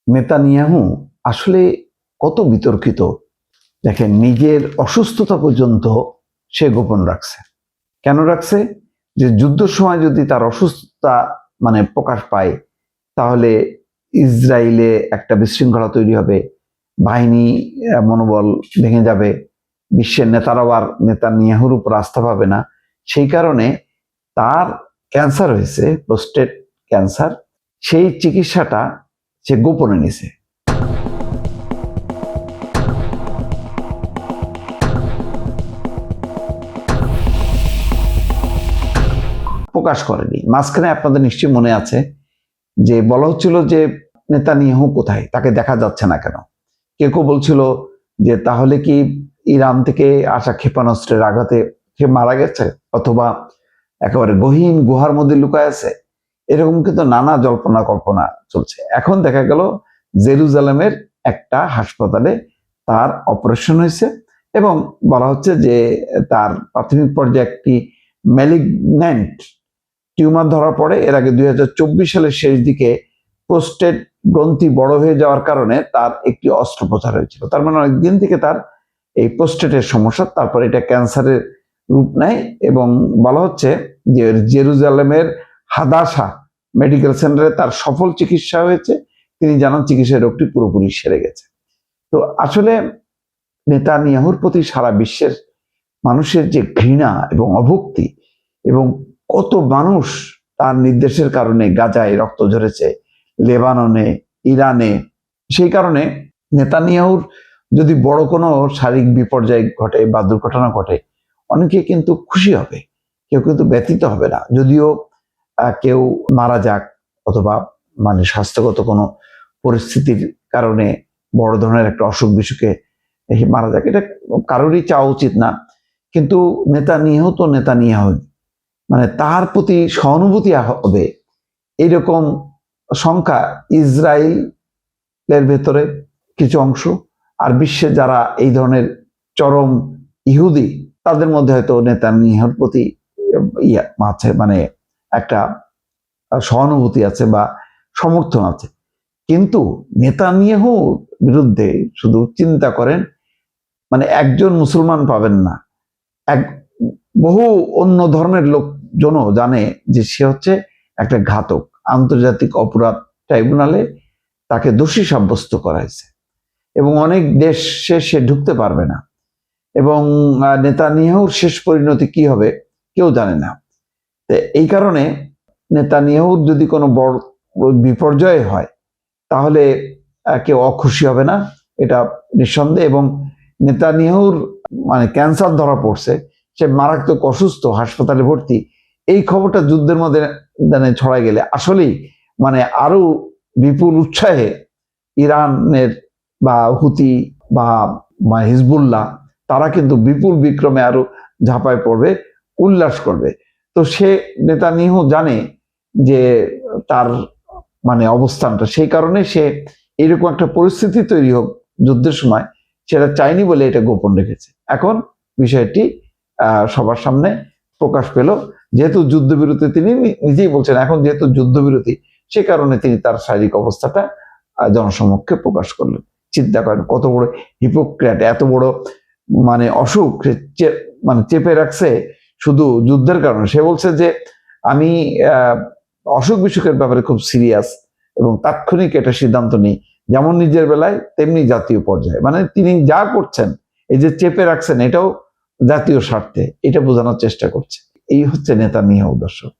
Netanyahu আসলে কত বিতর্কিত। দেখেন, নিজের অসুস্থতা পর্যন্ত সে গোপন রাখছে। কেন রাখছে? যে যুদ্ধের সময় যদি তার অসুস্থতা প্রকাশ পায়, তাহলে ইসরায়েলে একটা বিশৃঙ্খলা তৈরি হবে, বাহিনী মনোবল ভেঙে যাবে, বিশ্বের নেতারাও আর নেতানিয়াহুর উপর আস্থা পাবে না। সেই কারণে তার ক্যান্সার হয়েছে, প্রোস্টেট ক্যান্সার, সেই চিকিৎসাটা সে গোপনে নিছে। প্রকাশ করেনি। মাঝখানে আপনাদের নিশ্চয়ই মনে আছে যে বলা হচ্ছিল যে নেতানিয়াহু কোথায়, তাকে দেখা যাচ্ছে না কেন। কেউ কেউ বলছিল যে তাহলে কি ইরান থেকে আসা ক্ষেপণাস্ত্রের আঘাতে সে মারা গেছে, অথবা একেবারে গহীন গুহার মধ্যে লুকায় আছে। এরকম কিন্তু নানা জল্পনা কল্পনা চলছে। এখন দেখা গেল জেরুজালেমের একটা হাসপাতালে তার অপারেশন হয়েছে এবং বলা হচ্ছে যে তার প্রাথমিক পর্যায়ে একটি ম্যালিগন্যান্ট টিউমার ধরা পড়ে। এর আগে 2024 সালের শেষ দিকে প্রোস্টেট গ্রন্থি বড় হয়ে যাওয়ার কারণে তার একটি অস্ত্রোপচার হয়েছিল। তার মানে অনেকদিন থেকে তার এই প্রোস্টেটের সমস্যা, তারপরে এটা ক্যান্সারের রূপ নেয় এবং বলা হচ্ছে যে জেরুজালেমের হাদাসা মেডিকেল সেন্টারে তার সফল চিকিৎসা হয়েছে। তিনি জানান চিকিৎসা রোগটি পুরোপুরি সেরে গেছে। তো আসলে নেতানিয়াহুর প্রতি সারা বিশ্বের মানুষের যে ঘৃণা এবং অভক্তি, এবং কত মানুষ তার নির্দেশের কারণে গাজায় রক্ত ঝরেছে, লেবাননে, ইরানে। সেই কারণে নেতানিয়াহুর যদি বড় কোনো শারীরিক বিপর্যয় ঘটে বা দুর্ঘটনা ঘটে, অনেকে কিন্তু খুশি হবে, কেউ কিন্তু ব্যথিত হবে না। যদিও কেউ মারা যাক অথবা স্বাস্থ্যগত কোনো পরিস্থিতির কারণে বড় ধরনের একটা অসুখ বিসুখে মারা যাক, এটা কারোরই চাওয়া উচিত না। কিন্তু নেতানিয়াহু তো নেতানিয়াহু, তার প্রতি সহানুভূতি হবে এইরকম সংখ্যা ইসরায়েলের ভেতরে কিছু অংশ, আর বিশ্বে যারা এই ধরনের চরম ইহুদি, তাদের মধ্যে হয়তো নেতানিয়াহুর প্রতি আছে, একটা সহানুভূতি আছে বা সমর্থন আছে। কিন্তু নেতানিয়াহুর বিরুদ্ধে শুধু চিন্তা করেন, একজন মুসলমান পাবেন না, বহু অন্য ধর্মের লোকজনও জানে যে সে হচ্ছে একটা ঘাতক। আন্তর্জাতিক অপরাধ ট্রাইব্যুনালে তাকে দোষী সাব্যস্ত করা হয়েছে এবং অনেক দেশে সে ঢুকতে পারবে না। এবং নেতানিয়াহুর শেষ পরিণতি কি হবে কেউ জানে না। এই কারণে নেতানিয়াহুর যদি কোনো বড় বিপর্যয় হয়, তাহলে কেউ অখুশি হবে না, এটা নিঃসন্দেহ। এবং নেতানিয়াহুর ক্যান্সার ধরা পড়ছে, সে মারাত্মক অসুস্থ, হাসপাতালে ভর্তি, এই খবরটা যুদ্ধের মধ্যে ছড়াই গেলে আসলেই আরো বিপুল উৎসাহে ইরানের বা হুতি বা হিজবুল্লাহ, তারা কিন্তু বিপুল বিক্রমে আরো ঝাঁপায় পড়বে, উল্লাস করবে। তো সে নেতানিয়াহু জানে যে তার অবস্থানটা, সেই কারণে সে এরকম একটা পরিস্থিতি তৈরি হোক যুদ্ধের সময়, সেটা চাইনি বলে এটা গোপন রেখেছে। এখন বিষয়টি সবার সামনে প্রকাশ পেল। যেহেতু যুদ্ধবিরতি, তিনি নিজেই বলছেন এখন যেহেতু যুদ্ধবিরতি, সে কারণে তিনি তার শারীরিক অবস্থাটা জনসমক্ষে প্রকাশ করলেন। চিন্তা করেন কত বড় হিপোক্রেট, এত বড় অসুখ চেপে রাখছে শুধু যুদ্ধের কারণে। সে বলছে যে আমি অসুখ বিসুখের ব্যাপারে খুব সিরিয়াস এবং তাৎক্ষণিক একটা সিদ্ধান্ত নিই, যেমন নিজের বেলায় তেমনি জাতীয় পর্যায়ে। তিনি যা করছেন, এই যে চেপে রাখছেন, এটাও জাতীয় স্বার্থে, এটা বোঝানোর চেষ্টা করছে। এই হচ্ছে নেতানিয়াহু, দর্শক।